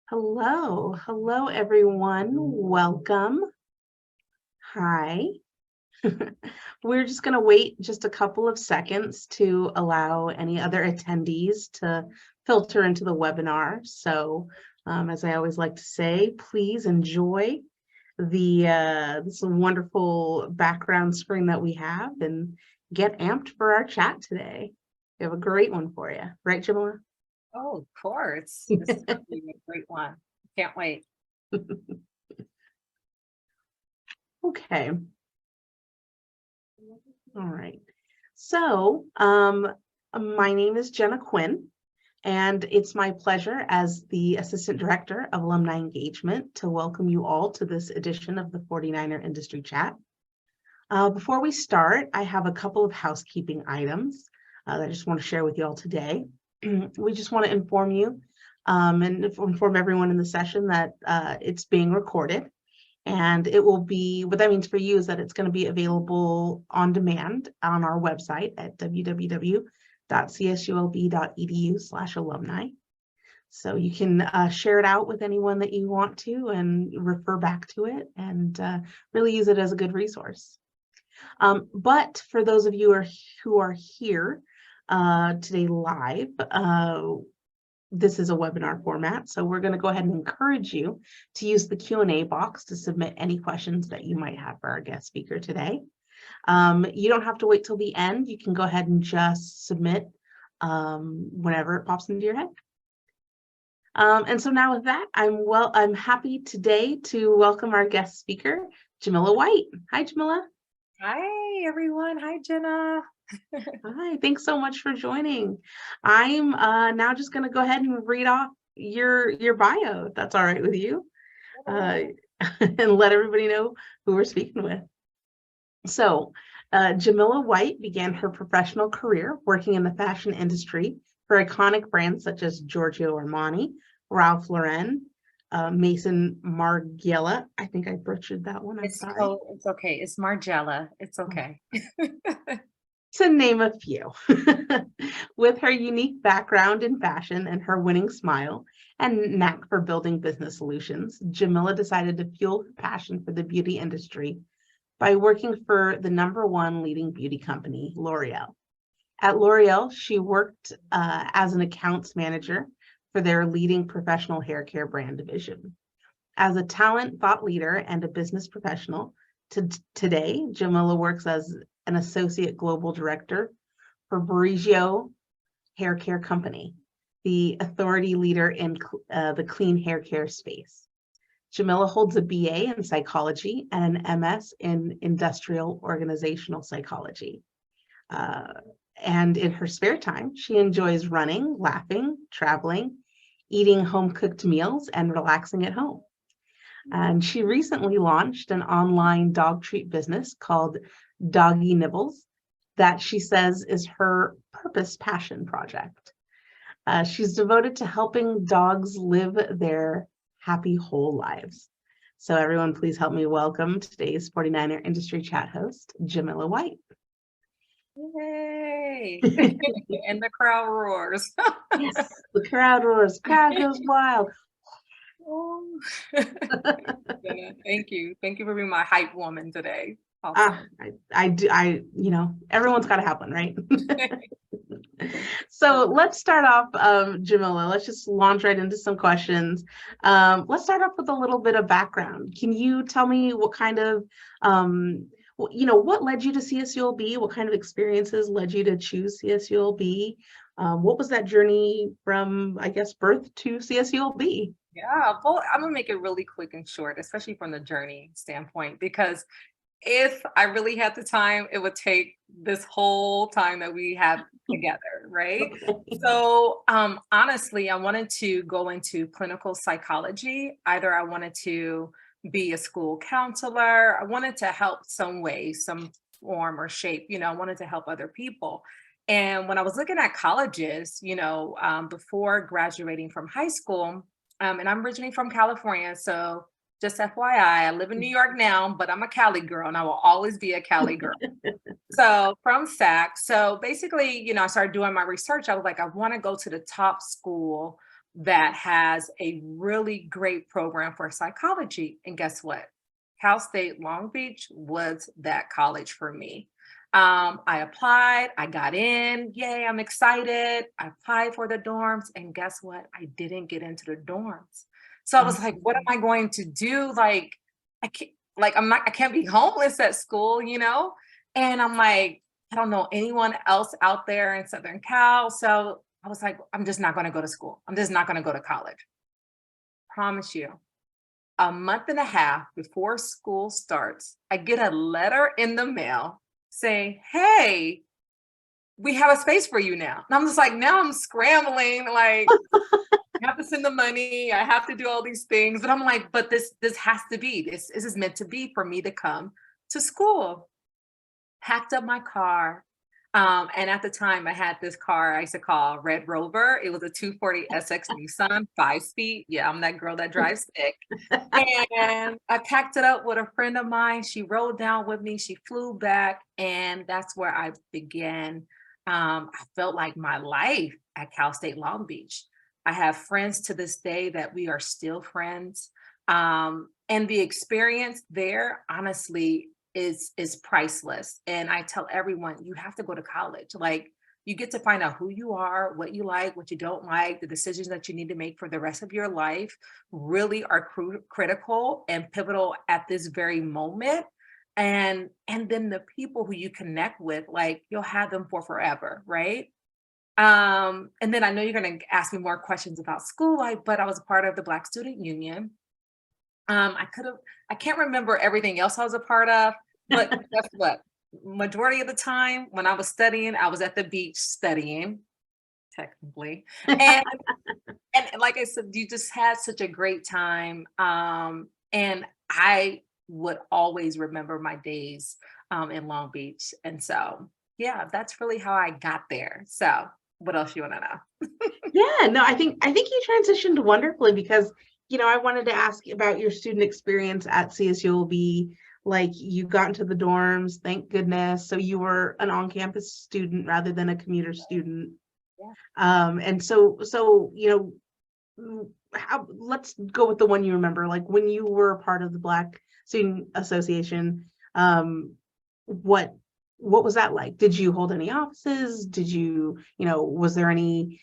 Hello, everyone. Welcome. Hi. We're just going to wait just a couple of seconds to allow any other attendees to filter into the webinar. So, as I always like to say, please enjoy this wonderful background screen that we have and get amped for our chat today. We have a great one for you, right, Jamila? Oh, of course. This is going to be a great one. Can't wait. Okay. All right. So, my name is Jenna Quinn, and it's my pleasure as the Assistant Director of Alumni Engagement to welcome you all to this edition of the 49er Industry Chat. Before we start, I have a couple of housekeeping items that I just want to share with you all today. We just want to inform you and inform everyone in the session that it's being recorded. And it will be, what that means for you is that it's going to be available on demand on our website at www.csulb.edu/alumni. So you can share it out with anyone that you want to and refer back to it and really use it as a good resource. But for those of you who are here today live, this is a webinar format, so we're going to go ahead and encourage you to use the Q&A box to submit any questions that you might have for our guest speaker today. You don't have to wait till the end. You can go ahead and just submit whenever it pops into your head. And so now with that, I'm happy today to welcome our guest speaker, Jamila White. Hi, Jamila. Hi, everyone. Hi, Jenna. Hi, thanks so much for joining. I'm now just going to go ahead and read off your bio, if that's all right with you, and let everybody know who we're speaking with. So, Jamila White began her professional career working in the fashion industry for iconic brands such as Giorgio Armani, Ralph Lauren, Maison Margiela. I think I butchered that one. I'm sorry. It's okay. It's Margiela. It's okay. To name a few. With her unique background in fashion and her winning smile and knack for building business solutions, Jamila decided to fuel her passion for the beauty industry by working for the #1 leading beauty company, L'Oreal. At L'Oreal, she worked as an accounts manager for their leading professional hair care brand division. As a talent thought leader and a business professional, today, Jamila works as an associate global director for Briogeo Haircare Company, the authority leader in the clean hair care space. Jamila holds a BA in psychology and an MS in industrial organizational psychology. And in her spare time, she enjoys running, laughing, traveling, eating home-cooked meals, and relaxing at home. And she recently launched an online dog treat business called Doggy Nibbles that she says is her purpose passion project. She's devoted to helping dogs live their happy whole lives. So everyone, please help me welcome today's 49er Industry Chat host, Jamila White. Yay! And the crowd roars. Yes, the crowd roars, crowd goes wild. Oh. Thank you. Thank you for being my hype woman today. Awesome. You know, everyone's got to have one, right? So let's start off, Jamila. Let's just launch right into some questions. Let's start off with a little bit of background. Can you tell me what kind of, what led you to CSULB? What kind of experiences led you to choose CSULB? What was that journey from, I guess, birth to CSULB? Yeah, well, I'm gonna make it really quick and short, especially from the journey standpoint, because if I really had the time, it would take this whole time that we have together, right? So honestly, I wanted to go into clinical psychology. Either I wanted to be a school counselor, I wanted to help some way, some form or shape, I wanted to help other people. And when I was looking at colleges, before graduating from high school, and I'm originally from California, so just FYI, I live in New York now, but I'm a Cali girl and I will always be a Cali girl. So from SAC. So basically, I started doing my research. I was like, I want to go to the top school that has a really great program for psychology. And guess what? Cal State Long Beach was that college for me. I applied, I got in, yay, I'm excited. I applied for the dorms, and guess what? I didn't get into the dorms. So I was like, what am I going to do? Like, I can't, I can't be homeless at school, you know? And I'm like, I don't know anyone else out there in Southern Cal. So I was like, I'm just not going to go to school. I'm just not going to go to college. Promise you. A month and a half before school starts, I get a letter in the mail saying, hey, we have a space for you now. And I'm just like, now I'm scrambling, like, I have to send the money, I have to do all these things. And I'm like, but this has to be, this is meant to be for me to come to school. Packed up my car. And at the time I had this car I used to call Red Rover. It was a 240 SX Nissan, 5-speed. Yeah, I'm that girl that drives thick. And I packed it up with a friend of mine. She rode down with me. She flew back. And that's where I began. I felt like my life at Cal State Long Beach. I have friends to this day that we are still friends. And the experience there, honestly, is priceless. And I tell everyone, you have to go to college. Like, you get to find out who you are, what you like, what you don't like, the decisions that you need to make for the rest of your life really are critical and pivotal at this very moment. And then the people who you connect with, like, you'll have them for forever, right? And then I know you're going to ask me more questions about school, but I was a part of the Black Student Union. I can't remember everything else I was a part of, but guess what? Majority of the time when I was studying, I was at the beach studying, technically. And like I said, you just had such a great time. And I would always remember my days in Long Beach. And so, yeah, that's really how I got there. So what else you want to know? Yeah, no, I think you transitioned wonderfully because, I wanted to ask about your student experience at CSULB. Like, you got into the dorms, thank goodness. So you were an on-campus student rather than a commuter student. Yeah. And so let's go with the one you remember, like when you were a part of the Black Student Association. What was that like? Did you hold any offices? Did you, was there any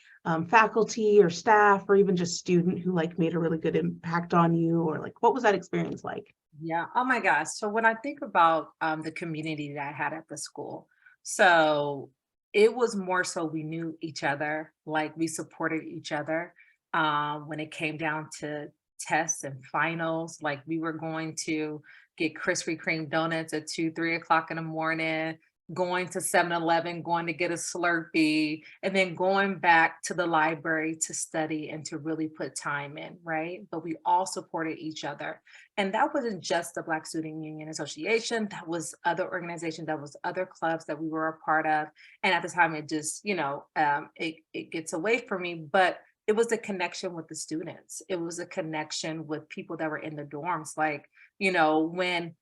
faculty or staff or even just student who like made a really good impact on you, or like what was that experience like? Yeah. Oh my gosh. So when I think about the community that I had at the school, so it was more so we knew each other, like we supported each other. When it came down to tests and finals, like we were going to get Krispy Kreme donuts at 2, 3 o'clock in the morning, going to 7-Eleven, going to get a Slurpee, and then going back to the library to study and to really put time in, right? But we all supported each other. And that wasn't just the Black Student Union Association, that was other organizations, that was other clubs that we were a part of. And at the time, it just, it gets away from me, but it was a connection with the students. It was a connection with people that were in the dorms. Like, when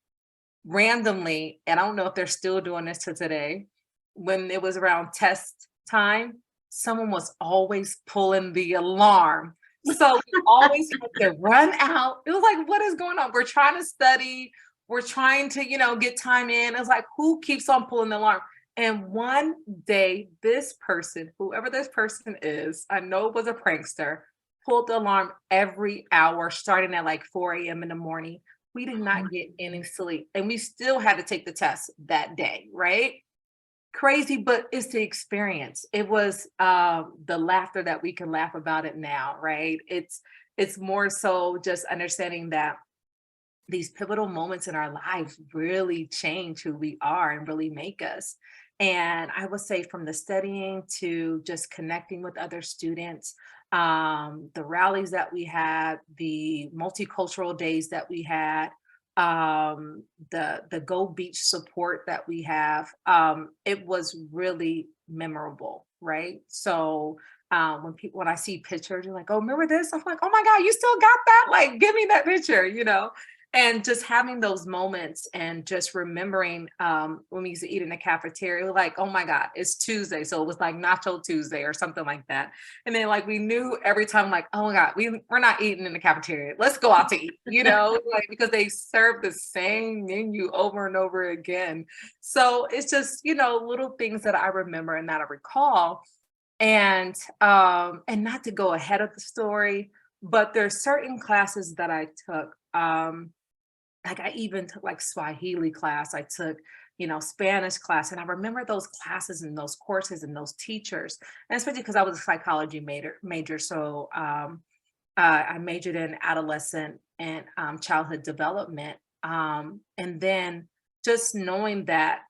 randomly, and I don't know if they're still doing this to today, when it was around test time, someone was always pulling the alarm. So we always had to run out. It was like, what is going on? We're trying to study. We're trying to, get time in. It was like, who keeps on pulling the alarm? And one day, this person, whoever this person is, I know it was a prankster, pulled the alarm every hour, starting at like 4 a.m. in the morning. We did not get any sleep. And we still had to take the test that day, right? Crazy, but it's the experience. It was the laughter that we can laugh about it now, right? It's more so just understanding that these pivotal moments in our lives really change who we are and really make us. And I would say from the studying to just connecting with other students, the rallies that we had, the multicultural days that we had, the Go Beach support that we have, it was really memorable, right? So when I see pictures, you're like, oh, remember this? I'm like, oh my God, you still got that? Like, give me that picture, And just having those moments and just remembering when we used to eat in the cafeteria, we're like, oh my God, it's Tuesday. So it was like Nacho Tuesday or something like that. And then like we knew every time, like, oh my God, we're not eating in the cafeteria. Let's go out to eat, like because they serve the same menu over and over again. So it's just, little things that I remember and that I recall. And not to go ahead of the story, but there's certain classes that I took. Like I even took like Swahili class. I took, Spanish class. And I remember those classes and those courses and those teachers, and especially because I was a psychology major. So I majored in adolescent and childhood development. And then just knowing that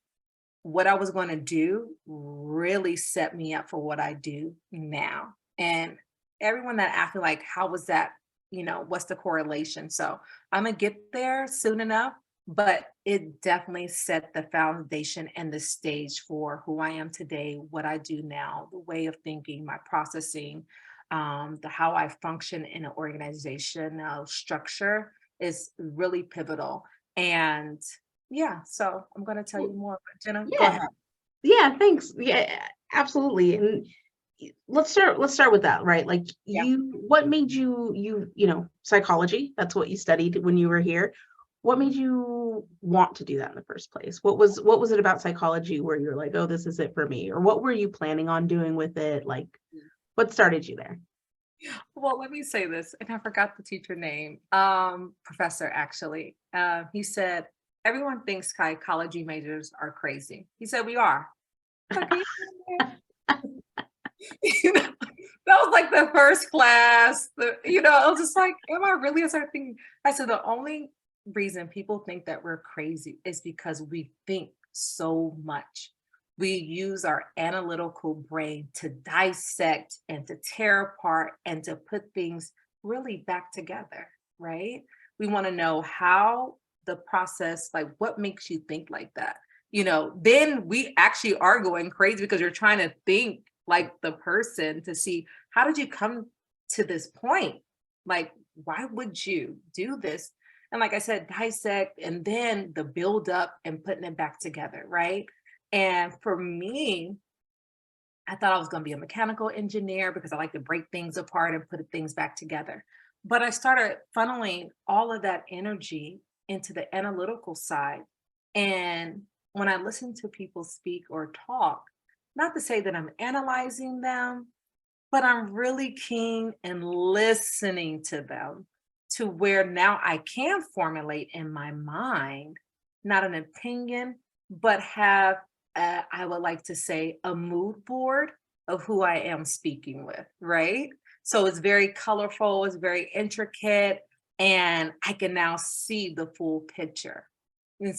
what I was going to do really set me up for what I do now. And everyone that asked me, like, how was that? What's the correlation? So I'm going to get there soon enough, but it definitely set the foundation and the stage for who I am today, what I do now, the way of thinking, my processing, how I function in an organizational structure is really pivotal. And yeah, so I'm going to tell you more. But Jenna, go Yeah. ahead. Yeah, thanks. Yeah, absolutely. And let's start with that, right? Like Yeah. what made you psychology, that's what you studied when you were here. What made you want to do that in the first place? What was it about psychology where you're like, oh, this is it for me? Or what were you planning on doing with it? Like, what started you there? Well, let me say this, and I forgot the teacher name. Professor, actually. He said, everyone thinks psychology majors are crazy. He said, we are. Like, that was like the first class. I was just like, am I really? I started thinking, I said, the only reason people think that we're crazy is because we think so much. We use our analytical brain to dissect and to tear apart and to put things really back together, right? We want to know how the process, like what makes you think like that? Then we actually are going crazy because you're trying to think like the person to see how did you come to this point? Like, why would you do this? And like I said, dissect and then the build up and putting it back together, right? And for me, I thought I was going to be a mechanical engineer because I like to break things apart and put things back together. But I started funneling all of that energy into the analytical side. And when I listen to people speak or talk, not to say that I'm analyzing them, but I'm really keen and listening to them to where now I can formulate in my mind, not an opinion, but have, I would like to say, a mood board of who I am speaking with, right? So it's very colorful, it's very intricate, and I can now see the full picture. And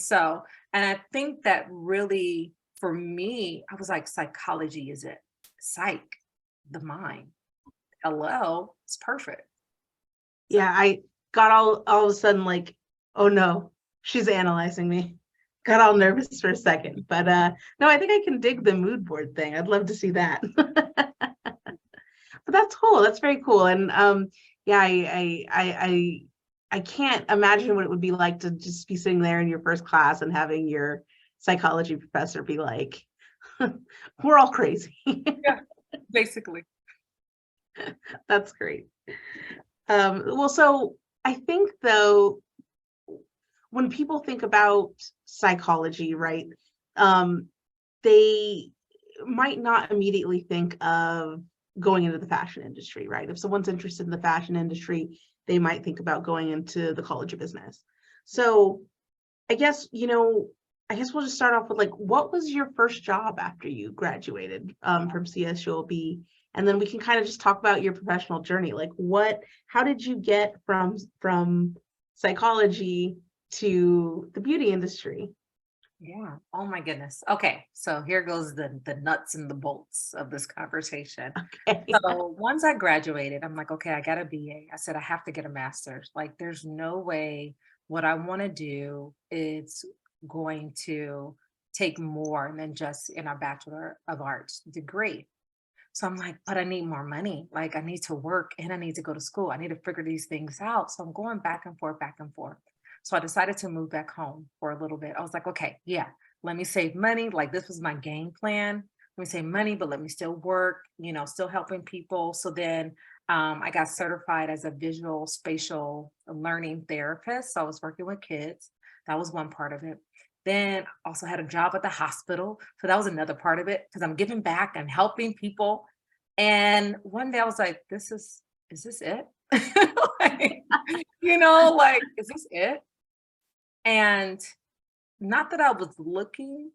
I think that really, for me, I was like, psychology is it. Psych, the mind. Hello, it's perfect. Yeah, I got all of a sudden like, oh no, she's analyzing me. Got all nervous for a second, but no, I think I can dig the mood board thing. I'd love to see that. But that's cool. That's very cool. And yeah, I can't imagine what it would be like to just be sitting there in your first class and having your psychology professor be like, we're all crazy. Yeah, basically. That's great. Well, so I think though, when people think about psychology, right, they might not immediately think of going into the fashion industry, right? If someone's interested in the fashion industry, they might think about going into the College of Business. So I guess we'll just start off with like, what was your first job after you graduated from CSULB? And then we can kind of just talk about your professional journey. Like how did you get from psychology to the beauty industry? Yeah. Oh my goodness. Okay. So here goes the nuts and the bolts of this conversation. Okay. So once I graduated, I'm like, okay, I got a BA. I said, I have to get a master's. Like, there's no way what I want to do is going to take more than just in a Bachelor of Arts degree. So I'm like, but I need more money. Like, I need to work and I need to go to school. I need to figure these things out. So I'm going back and forth, back and forth. So I decided to move back home for a little bit. I was like, okay, yeah, let me save money. Like this was my game plan. Let me save money, but let me still work, still helping people. So then I got certified as a visual spatial learning therapist. So I was working with kids. That was one part of it. Then also had a job at the hospital. So that was another part of it because I'm giving back and helping people. And one day I was like, is this it? Like, like, is this it? And not that I was looking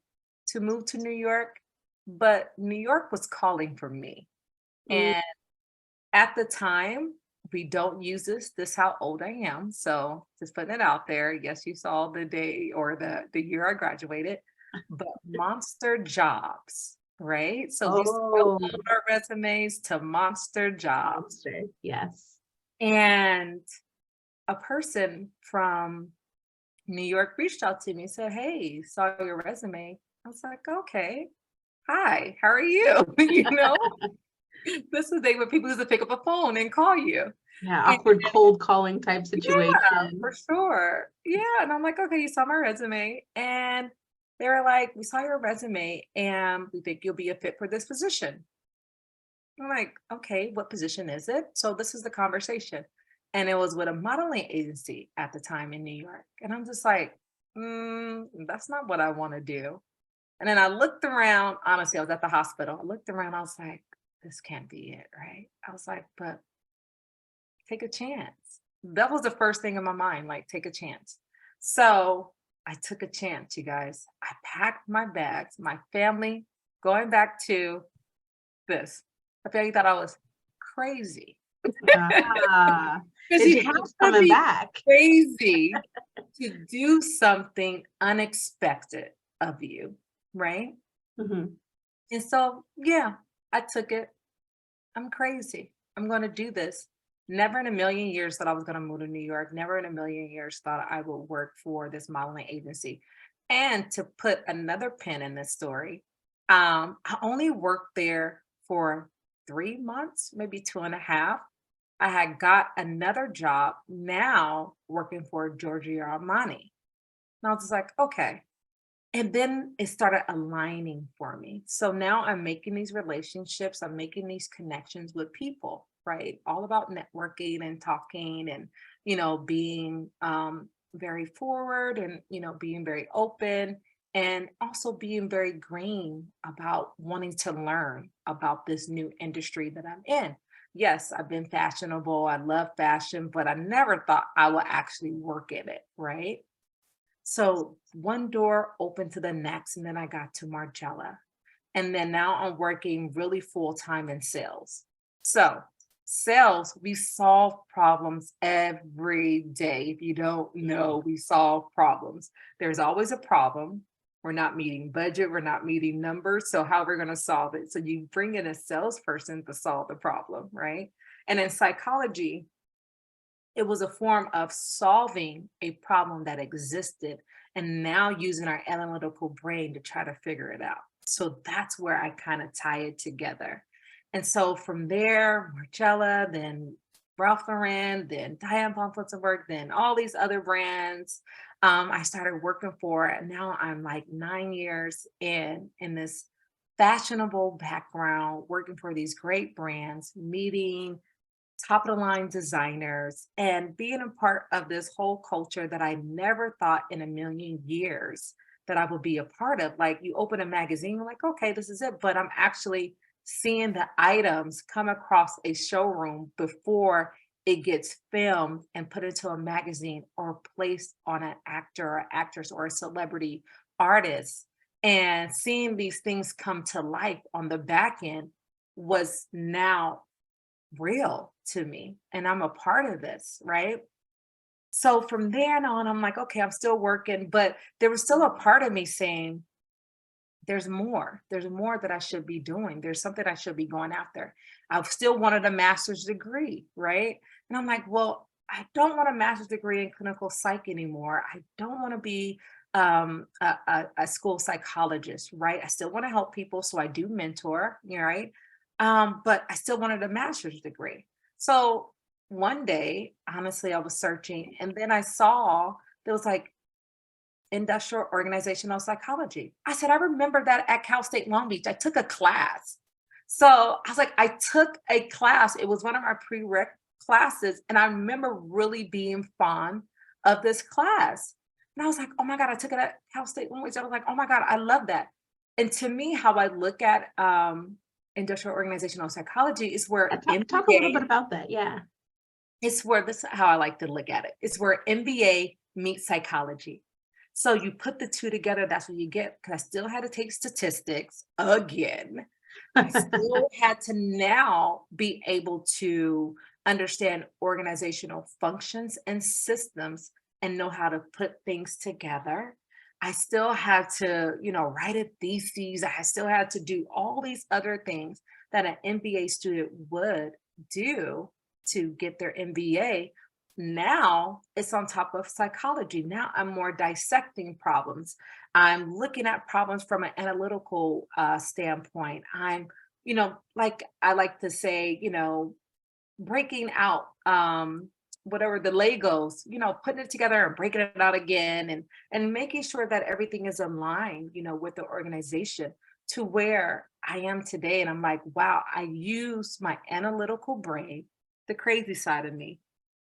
to move to New York, but New York was calling for me. Mm. And at the time, we don't use this how old I am. So just putting it out there. Yes, you saw the day or the year I graduated, but monster jobs, right? So we still Oh, upload our resumes to monster jobs. monster. Yes. And a person from New York reached out to me and said, hey, saw your resume. I was like, okay, hi, how are you? This is the day when people used to pick up a phone and call you. Yeah, And awkward cold calling type yeah, for situation. sure. Yeah. And I'm like, okay, you saw my resume. And they were like, we saw your resume and we think you'll be a fit for this position. I'm like, okay, what position is it? So this is the conversation. And it was with a modeling agency at the time in New York. And I'm just like, that's not what I want to do. And then I looked around, honestly, I was at the hospital. I looked around, I was like, this can't be it, right? I was like, but take a chance. That was the first thing in my mind, like, take a chance. So I took a chance, you guys. I packed my bags, my family, going back to this. I feel like thought I was crazy. Ah, Because did you you have keep to coming be back? crazy to do something unexpected of you, right? Mhm. And so, yeah, I took it. I'm crazy. I'm going to do this. Never in a million years thought I was going to move to New York. Never in a million years thought I would work for this modeling agency. And to put another pin in this story, I only worked there for 3 months, maybe 2.5. I had got another job now working for Giorgio Armani. And I was just like, okay. And then it started aligning for me. So now I'm making these relationships, I'm making these connections with people, right? All about networking and talking and, being very forward and, being very open and also being very green about wanting to learn about this new industry that I'm in. Yes, I've been fashionable. I love fashion, but I never thought I would actually work in it, right? So one door opened to the next, and then I got to Margiela. And then now I'm working really full time in sales. So, sales, we solve problems every day. If you don't know, we solve problems. There's always a problem. We're not meeting budget, we're not meeting numbers. So, how we're going to solve it? So, you bring in a salesperson to solve the problem, right? And in psychology, it was a form of solving a problem that existed and now using our analytical brain to try to figure it out. So that's where I kind of tie it together. And so from there, Margiela, then Ralph Lauren, then Diane von Furstenberg, then all these other brands I started working for. And now I'm like 9 years in this fashionable background, working for these great brands, meeting top of the line designers and being a part of this whole culture that I never thought in a million years that I would be a part of. Like you open a magazine, you're like, okay, this is it. But I'm actually seeing the items come across a showroom before it gets filmed and put into a magazine or placed on an actor or actress or a celebrity artist. And seeing these things come to life on the back end was now real to me and I'm a part of this, right? So from there on, I'm like, okay, I'm still working, but there was still a part of me saying, there's more. There's more that I should be doing. There's something I should be going after. I still wanted a master's degree, right? And I'm like, well, I don't want a master's degree in clinical psych anymore. I don't want to be a school psychologist, right? I still want to help people. So I do mentor, right? But I still wanted a master's degree. So one day, honestly, I was searching and then I saw There was like industrial organizational psychology. I said, I remember that at Cal State Long Beach. I took a class. So I was like, I took a class. It was one of my prereq classes. And I remember really being fond of this class. And I was like, oh my God, I took it at Cal State Long Beach. I was like, oh my God, I love that. And to me, how I look at industrial organizational psychology is where Talk a little bit MBA, about that. Yeah. it's where this is how I like to look at it. It's where MBA meets psychology. So you put the two together, that's what you get. Because I still had to take statistics again. I still had to now be able to understand organizational functions and systems and know how to put things together. I still had to, write a thesis. I still had to do all these other things that an MBA student would do to get their MBA. Now it's on top of psychology. Now I'm more dissecting problems. I'm looking at problems from an analytical standpoint. I'm, like I like to say, breaking out whatever the Legos, putting it together and breaking it out again and making sure that everything is aligned, with the organization to where I am today. And I'm like, wow, I use my analytical brain, the crazy side of me,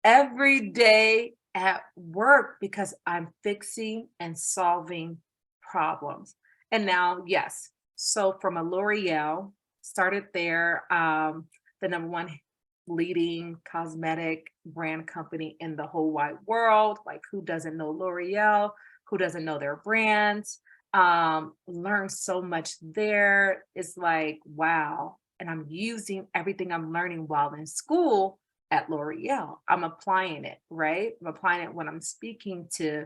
every day at work because I'm fixing and solving problems. And now, yes. So from a L'Oreal, started there, the number one leading cosmetic brand company in the whole wide world. Like, who doesn't know L'Oreal? Who doesn't know their brands? Learned so much there. It's like, wow. And I'm using everything I'm learning while in school at L'Oreal. I'm applying it, right? I'm applying it when I'm speaking to,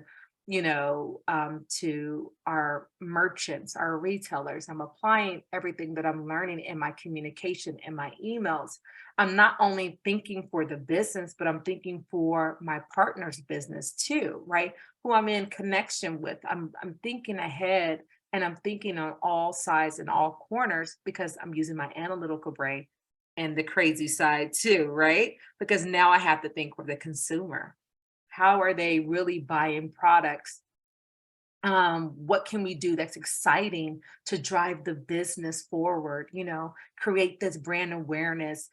to our merchants, our retailers. I'm applying everything that I'm learning in my communication, in my emails. I'm not only thinking for the business, but I'm thinking for my partner's business too, right? Who I'm in connection with. I'm thinking ahead and I'm thinking on all sides and all corners because I'm using my analytical brain and the crazy side too, right? Because now I have to think for the consumer. How are they really buying products? What can we do that's exciting to drive the business forward? Create this brand awareness.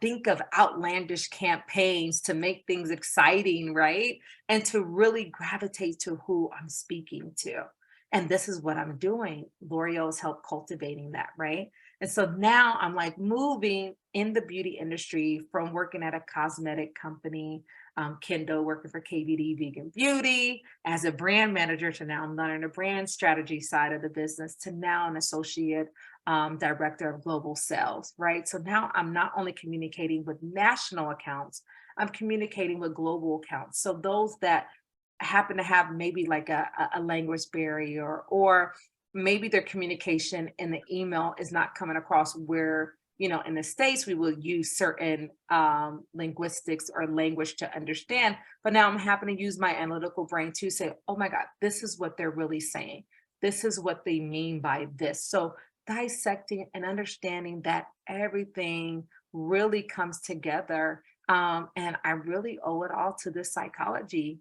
Think of outlandish campaigns to make things exciting, right? And to really gravitate to who I'm speaking to. And this is what I'm doing. L'Oreal has helped cultivating that, right? And so now I'm like moving in the beauty industry from working at a cosmetic company, Kendo working for KVD Vegan Beauty as a brand manager to now I'm learning the brand strategy side of the business to now an associate director of global sales, right? So now I'm not only communicating with national accounts, I'm communicating with global accounts. So those that happen to have maybe like a language barrier or maybe their communication in the email is not coming across where, in the States, we will use certain linguistics or language to understand. But now I'm having to use my analytical brain to say, oh my God, this is what they're really saying. This is what they mean by this. So dissecting and understanding that everything really comes together. And I really owe it all to the psychology,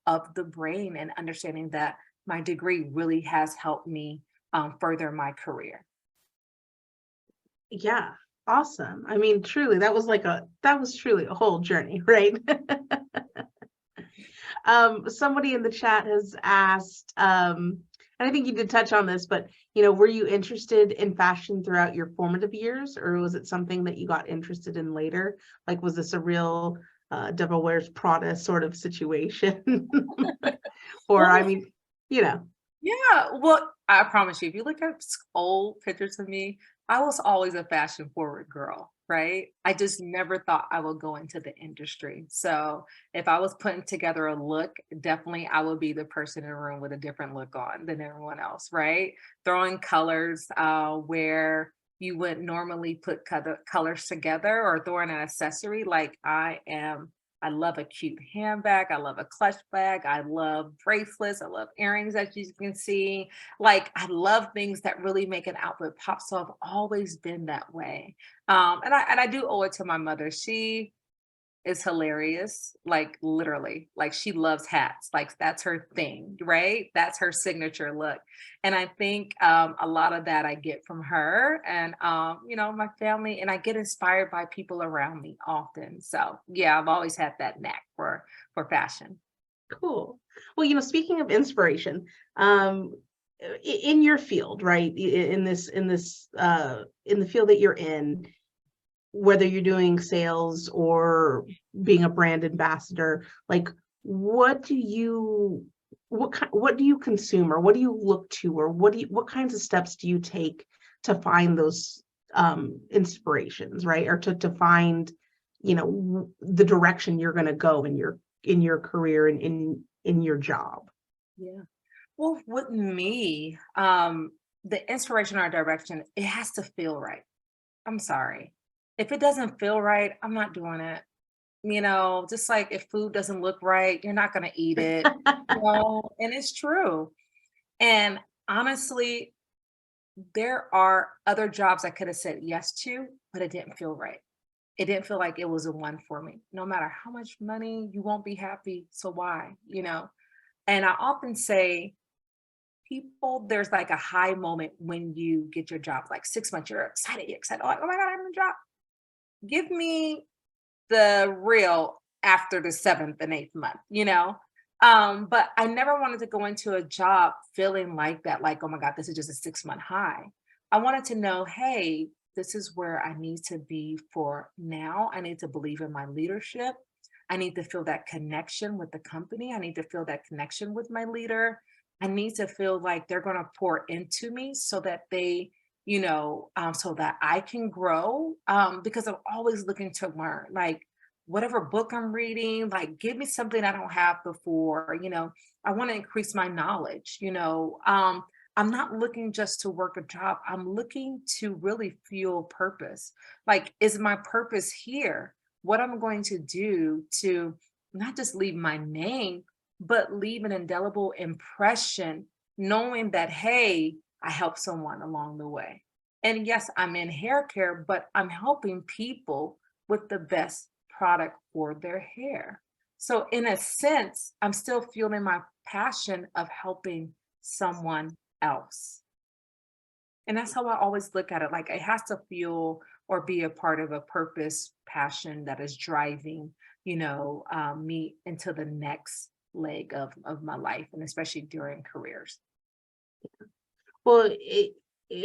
of the brain and understanding that my degree really has helped me further my career. Yeah. Awesome. I mean, truly, that was truly a whole journey, right? Somebody in the chat has asked, and I think you did touch on this, but were you interested in fashion throughout your formative years, or was it something that you got interested in later? Like, was this a real Devil Wears Prada sort of situation? Or, Well, I mean, yeah, well, I promise you, if you look at old pictures of me, I was always a fashion forward girl, right? I just never thought I would go into the industry. So if I was putting together a look, definitely I would be the person in the room with a different look on than everyone else, right? Throwing colors where you wouldn't normally put colors together or throwing an accessory like I love a cute handbag. I love a clutch bag. I love bracelets. I love earrings, as you can see. Like, I love things that really make an outfit pop. So I've always been that way. And I do owe it to my mother. She is hilarious, like literally, like she loves hats, like that's her thing, right? That's her signature look. And I think a lot of that I get from her and my family, and I get inspired by people around me often. So yeah, I've always had that knack for fashion. Cool. Well, speaking of inspiration, in your field, right? In the field that you're in, whether you're doing sales or being a brand ambassador, like what do you consume, or what do you look to, or what kinds of steps do you take to find those inspirations, right? Or to find, the direction you're going to go in your career and in your job. Yeah. Well, with me, the inspiration or direction, it has to feel right. I'm sorry. If it doesn't feel right, I'm not doing it. Just like if food doesn't look right, you're not going to eat it. And it's true. And honestly, there are other jobs I could have said yes to, but it didn't feel right. It didn't feel like it was a one for me. No matter how much money, you won't be happy. So why? And I often say, people, there's like a high moment when you get your job, like 6 months, you're excited, like, oh my God, I'm in a job. Give me the real after the seventh and eighth month. But I never wanted to go into a job feeling like that, like, oh my God, this is just a 6 month high. I wanted to know, hey, this is where I need to be for now. I need to believe in my leadership. I need to feel that connection with the company. I need to feel that connection with my leader. I need to feel like they're going to pour into me so that so that I can grow. Because I'm always looking to learn. Like whatever book I'm reading, like give me something I don't have before. I want to increase my knowledge. I'm not looking just to work a job. I'm looking to really feel purpose. Like, is my purpose here? What I'm going to do to not just leave my name, but leave an indelible impression, knowing that, hey, I helped someone along the way. And yes, I'm in hair care, but I'm helping people with the best product for their hair. So, in a sense, I'm still feeling my passion of helping someone else. And that's how I always look at it. Like it has to feel or be a part of a purpose, passion that is driving, me into the next leg of my life, and especially during careers. Well,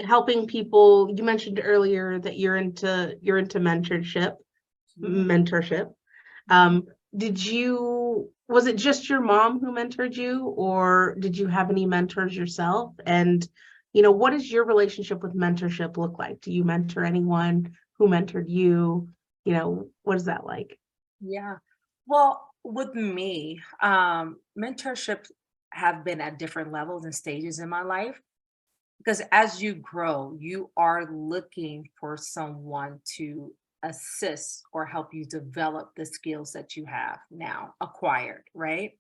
helping people, you mentioned earlier that you're into mentorship. Um, was it just your mom who mentored you, or did you have any mentors yourself? And, what does your relationship with mentorship look like? Do you mentor anyone? Who mentored you? What is that like? Yeah. Well, with me, mentorships have been at different levels and stages in my life because as you grow, you are looking for someone to assist or help you develop the skills that you have now acquired, right?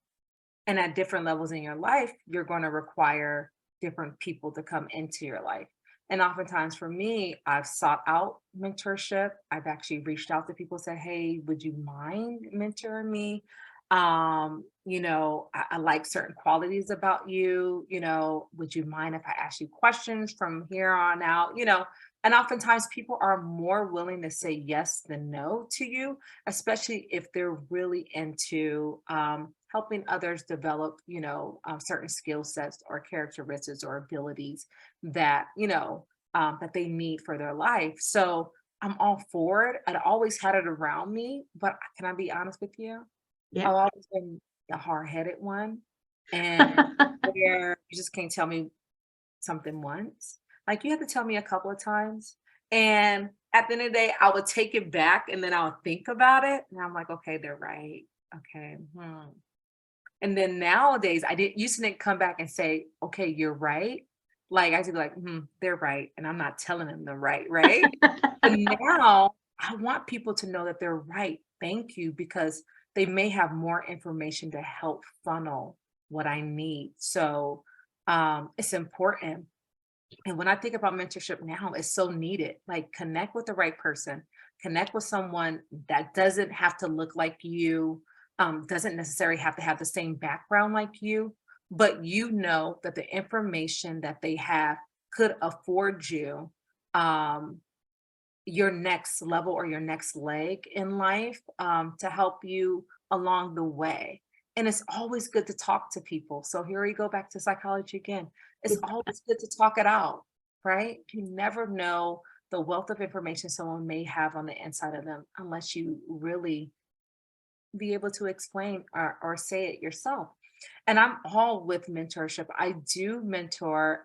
And at different levels in your life, you're going to require different people to come into your life. And oftentimes for me, I've sought out mentorship. I've actually reached out to people, said, hey, would you mind mentoring me? I like certain qualities about you. Would you mind if I ask you questions from here on out? And oftentimes people are more willing to say yes than no to you, especially if they're really into helping others develop, certain skill sets or characteristics or abilities that, that they need for their life. So I'm all for it. I always had it around me, but can I be honest with you? Yeah. I've always been the hard-headed one, and where you just can't tell me something once. Like you have to tell me a couple of times. And at the end of the day, I would take it back and then I would think about it. And I'm like, okay, they're right. Okay. And then nowadays, I didn't used to come back and say, okay, you're right. Like I used to be like, they're right. And I'm not telling them they're right, right? But now I want people to know that they're right. Thank you, because they may have more information to help funnel what I need. So it's important. And when I think about mentorship now, it's so needed. Like connect with the right person, connect with someone that doesn't have to look like you, doesn't necessarily have to have the same background like you, but you know that the information that they have could afford you your next level or your next leg in life, to help you along the way. And it's always good to talk to people. So here we go back to psychology again. It's always good to talk it out, right? You never know the wealth of information someone may have on the inside of them unless you really be able to explain or say it yourself. And I'm all with mentorship. I do mentor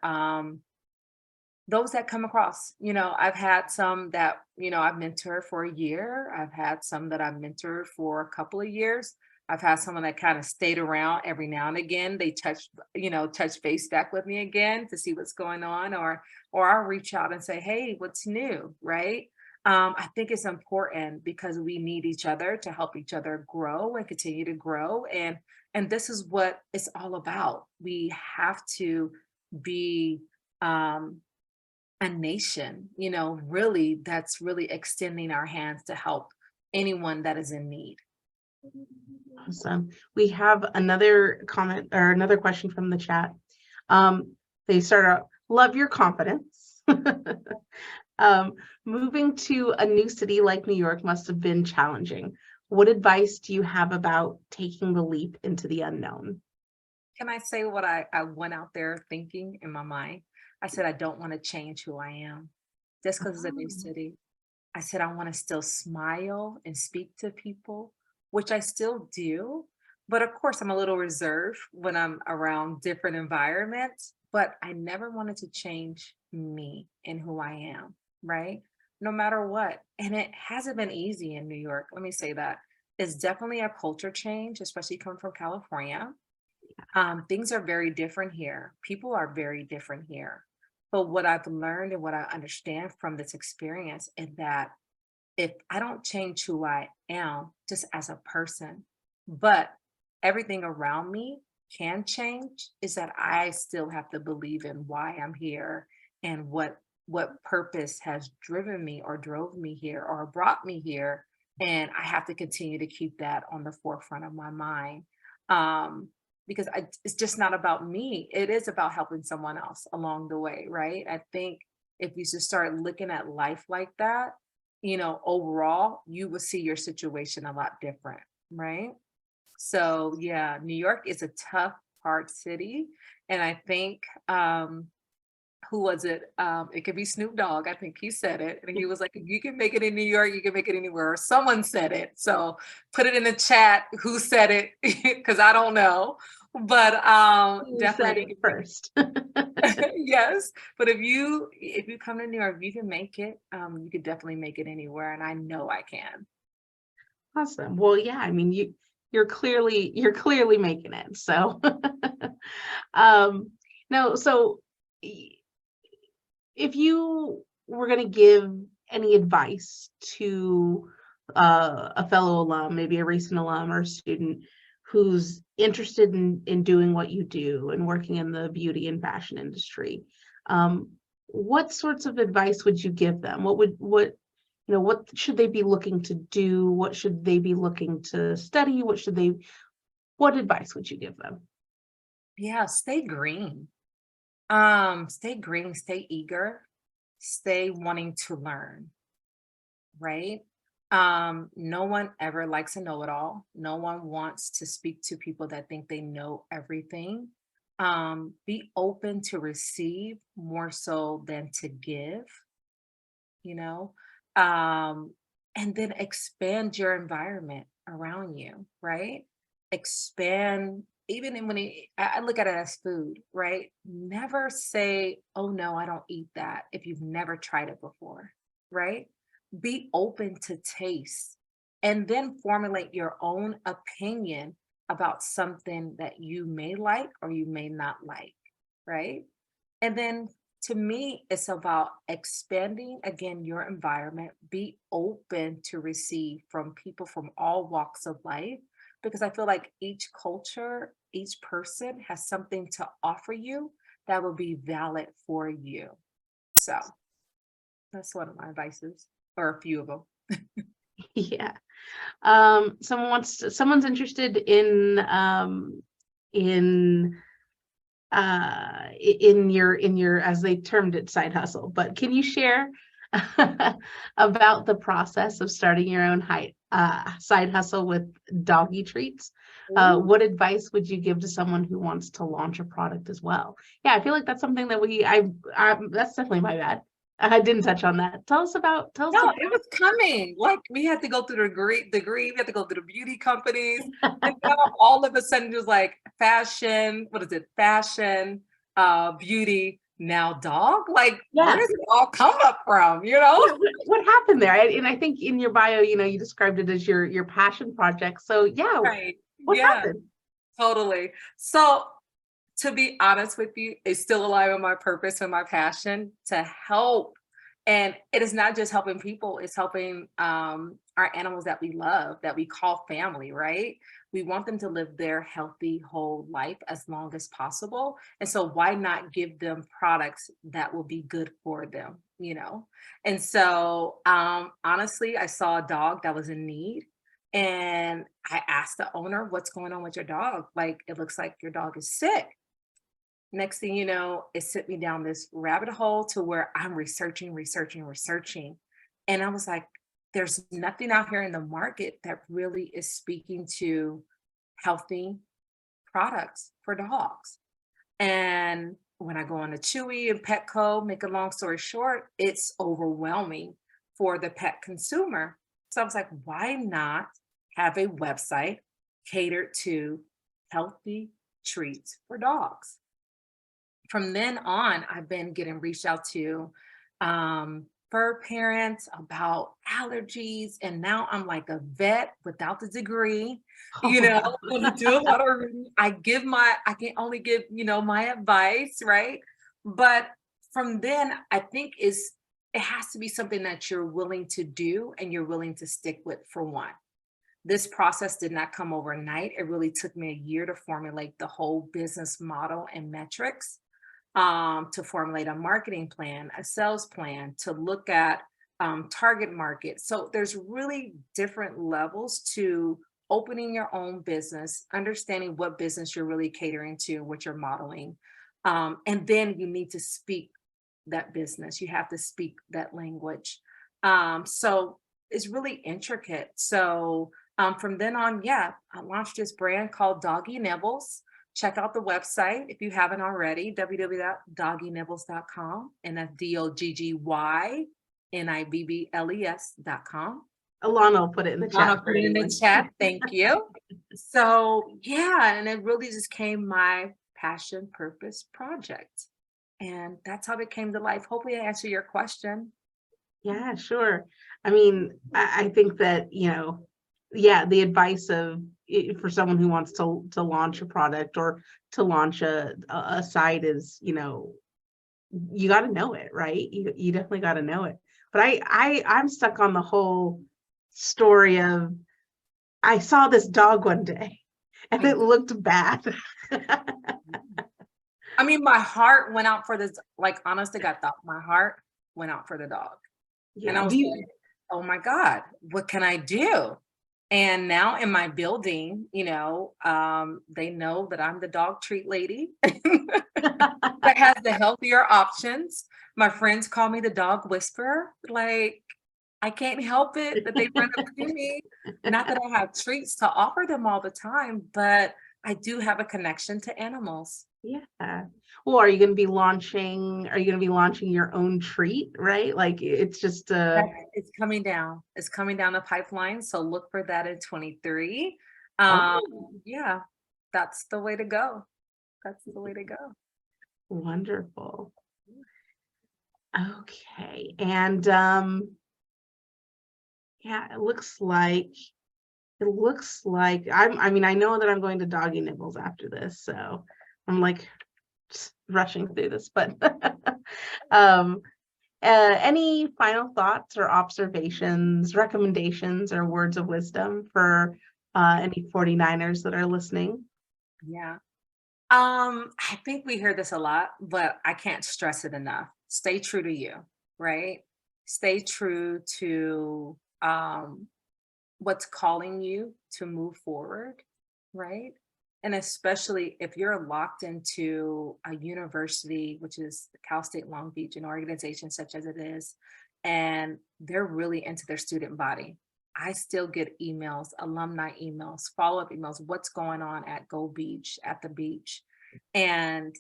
those that come across. I've had some that, I've mentored for a year. I've had some that I've mentored for a couple of years. I've had someone that kind of stayed around every now and again. They touch base back with me again to see what's going on, or I'll reach out and say, hey, what's new, right? I think it's important because we need each other to help each other grow and continue to grow. And this is what it's all about. We have to be a nation, really, that's really extending our hands to help anyone that is in need. Awesome. We have another comment or another question from the chat. They start out, love your confidence. Moving to a new city like New York must have been challenging. What advice do you have about taking the leap into the unknown? Can I say what I went out there thinking in my mind? I said, I don't want to change who I am just because it's a new city. I said, I want to still smile and speak to people, which I still do. But of course, I'm a little reserved when I'm around different environments, but I never wanted to change me and who I am, right? No matter what. And it hasn't been easy in New York. Let me say that. It's definitely a culture change, especially coming from California. Things are very different here. People are very different here. But what I've learned and what I understand from this experience is that if I don't change who I am just as a person, but everything around me can change, is that I still have to believe in why I'm here and what purpose has driven me or drove me here or brought me here. And I have to continue to keep that on the forefront of my mind. Because it's just not about me. It is about helping someone else along the way, right? I think if you just start looking at life like that, overall, you will see your situation a lot different, right? So yeah, New York is a tough, hard city. And I think, who was it? It could be Snoop Dogg. I think he said it. And he was like, if you can make it in New York, you can make it anywhere. Someone said it. So put it in the chat who said it, because I don't know. But definitely first. yes. But if you come to New York, you can make it. You could definitely make it anywhere. And I know I can. Awesome. Well, yeah, I mean, you're clearly making it. So no, so if you were going to give any advice to a fellow alum, maybe a recent alum or student who's interested in doing what you do and working in the beauty and fashion industry, what sorts of advice would you give them? What should they be looking to do? What should they be looking to study? What advice would you give them? Yeah, stay green. Stay green, stay eager, stay wanting to learn, right? No one ever likes a know-it-all. No one wants to speak to people that think they know everything. Be open to receive more so than to give, you know? And then expand your environment around you, right? Expand, even when I look at it as food, right? Never say, oh no, I don't eat that if you've never tried it before, right? Be open to taste and then formulate your own opinion about something that you may like or you may not like, right? And then to me, it's about expanding again your environment. Be open to receive from people from all walks of life, because I feel like each culture, each person has something to offer you that will be valid for you. So that's one of my advices, or a few of them. Yeah. Someone's interested in in your, as they termed it, side hustle, but can you share about the process of starting your own side hustle with doggy treats? Ooh. What advice would you give to someone who wants to launch a product as well? Yeah, I feel like that's something that that's definitely my bad. I didn't touch on that. Tell us No, the it was coming. Like we had to go through the degree, we had to go through the beauty companies. And now all of a sudden it was like fashion, what is it? Fashion, beauty, now dog. Like, where yeah. does it all come up from? You know? Yeah, what happened there? And I think in your bio, you described it as your passion project. So yeah, Right. what Yeah, happened? totally. So to be honest with you, it's still alive with my purpose and my passion to help. And it is not just helping people, it's helping our animals that we love, that we call family, right? We want them to live their healthy, whole life as long as possible. And so, why not give them products that will be good for them, you know? And so, honestly, I saw a dog that was in need. And I asked the owner, what's going on with your dog? Like, it looks like your dog is sick. Next thing you know, it sent me down this rabbit hole to where I'm researching, researching, researching. And I was like, there's nothing out here in the market that really is speaking to healthy products for dogs. And when I go on to Chewy and Petco, make a long story short, it's overwhelming for the pet consumer. So I was like, why not have a website catered to healthy treats for dogs? From then on, I've been getting reached out to fur parents about allergies. And now I'm like a vet without the degree, Oh, you know, wow. I do a lot of reading. I can only give, my advice, right? But from then, I think it has to be something that you're willing to do and you're willing to stick with for one. This process did not come overnight. It really took me a year to formulate the whole business model and metrics, to formulate a marketing plan, a sales plan, to look at target market. So there's really different levels to opening your own business, understanding what business you're really catering to, what you're modeling. And then you need to speak that business. You have to speak that language. So it's really intricate. So from then on, yeah, I launched this brand called Doggy Nibbles. Check out the website if you haven't already, www.doggynibbles.com, and that's DOGGYNIBBLES.com. Alana will put it in the I'll chat for put it in the anyone. chat. Thank you. So yeah, and it really just came my passion purpose project. And that's how it came to life. Hopefully I answer your question. Yeah, sure. I mean, I think that, yeah, the advice for someone who wants to launch a product or to launch a site is, you got to know it, right? You definitely got to know it. But I'm stuck on the whole story of I saw this dog one day and it looked bad. I mean, my heart went out for this, like honest to God, my heart went out for the dog. And I Yeah. was like, oh my God, what can I do? And now in my building, they know that I'm the dog treat lady that has the healthier options. My friends call me the dog whisperer. Like, I can't help it that they run up to me. Not that I have treats to offer them all the time, but I do have a connection to animals. Yeah. Well, are you going to be launching your own treat, right? Like it's just It's coming down. It's coming down the pipeline. So look for that in 23. oh, Yeah, that's the way to go. That's the way to go. wonderful. Okay. And yeah, it looks like I mean, I know that I'm going to Doggy Nibbles after this, so I'm like just rushing through this, but um any final thoughts or observations, recommendations, or words of wisdom for any 49ers that are listening? Yeah. I think we hear this a lot, but I can't stress it enough. Stay true to you, right? Stay true to what's calling you to move forward, right? And especially if you're locked into a university, which is Cal State Long Beach, an organization such as it is, and they're really into their student body. I still get emails, alumni emails, follow-up emails, what's going on at Go Beach, at the beach. And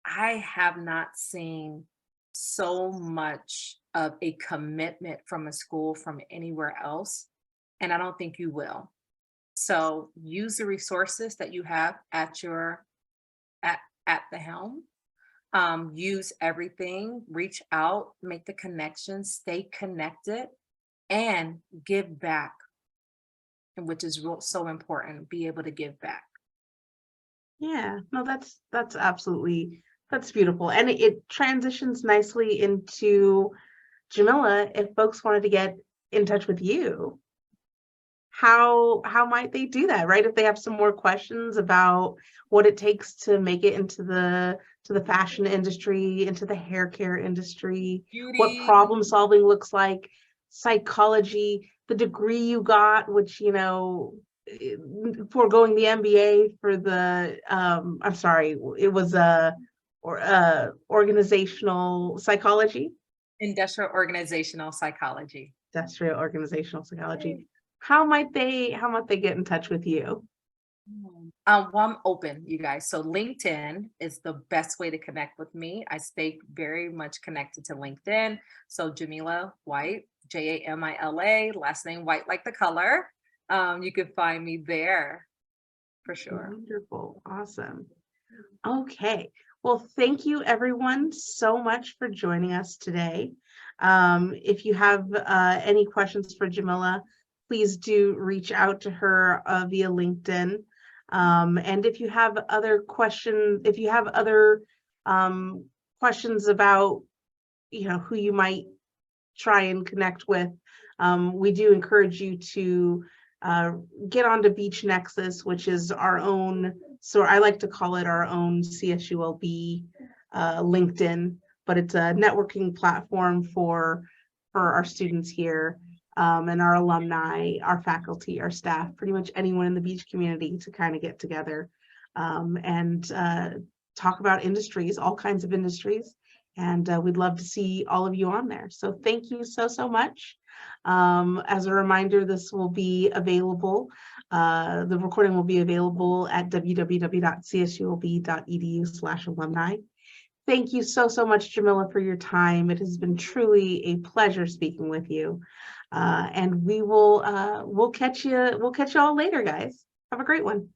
I have not seen so much of a commitment from a school from anywhere else, and I don't think you will. So use the resources that you have at your at the helm. Use everything, reach out, make the connections, stay connected, and give back, and which is so important. Be able to give back. Yeah, no, that's absolutely, that's beautiful. And it transitions nicely into Jamila. If folks wanted to get in touch with you, how might they do that, right? If they have some more questions about what it takes to make it into the fashion industry, into the hair care industry, what Beauty. problem solving looks like, psychology, the degree you got, which, you know, foregoing the MBA for the I'm sorry, it was organizational psychology. Industrial organizational psychology. Industrial organizational psychology. How might they get in touch with you? Well, I'm open, you guys. So LinkedIn is the best way to connect with me. I stay very much connected to LinkedIn. So Jamila White, Jamila, last name White like the color. You can find me there for sure. Wonderful. Awesome. Okay. Well, thank you everyone so much for joining us today. If you have any questions for Jamila, please do reach out to her via LinkedIn. And if you have other questions, questions about, you know, who you might try and connect with, we do encourage you to get onto Beach Nexus, which is our own, so I like to call it our own CSULB LinkedIn, but it's a networking platform for our students here, and our alumni, our faculty, our staff, pretty much anyone in the beach community to kind of get together and talk about industries, all kinds of industries. And we'd love to see all of you on there. So thank you so much. As a reminder, this will be available. The recording will be available at www.csulb.edu/alumni. Thank you so much, Jamila, for your time. It has been truly a pleasure speaking with you. And we'll catch you all later, guys. Have a great one.